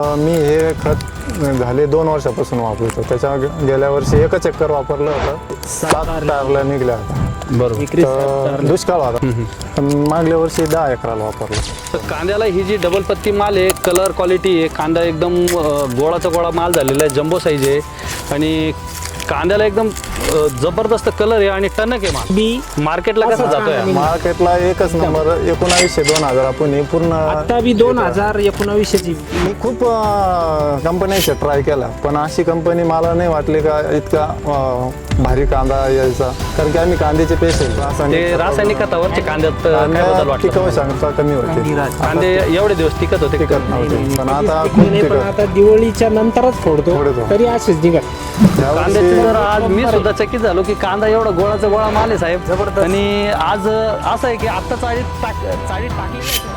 मी हे खत झाले 2 वर्षापासून वापरतो. त्याच्या गेल्या वर्षी एकच चक्कर वापरलं होतं, 7 टारला निघल्या होत्या. बरोबर. दुष्काळ होता. पण मागल्या वर्षी 10 एकराला वापरलं. तर कांद्याला ही जी डबल पत्ती माल आहे, कलर क्वालिटी आहे, कांदा एकदम गोळाचा गोळा माल झालेला आहे, जम्बो साईज आहे आणि कांद्याला एकदम जबरदस्त कलर आहे आणि टणक आहे माल. बी मार्केटला कसा जातोय? मार्केटला एकच नंबर 1900-2000 आपण हे पूर्ण. आता बी 2019ची मी खूप कंपन्यांशी ट्राय केला, पण अशी कंपनी मला नाही वाटली का इतका भारी कांदा यायचा. कारण की आम्ही कांद्याचे पेशंट ते रासायनिक खतावरचे कांद्यात काय बदल वाटतो? टिकाऊ क्षमता कमी होते. कांदे एवढे दिवस टिकत होते. टिकत नव्हते, पण आता खूप पण टिकत. आता दिवाळीच्या नंतरच फोडतो फोडतो. तरी असेच निघत. कांद्याचे जर आज मी सुद्धा चकित झालो की कांदा एवढा गोळाचा गोळा माल आहे साहेब. आणि आज असं आहे की आता चाळीत टाकली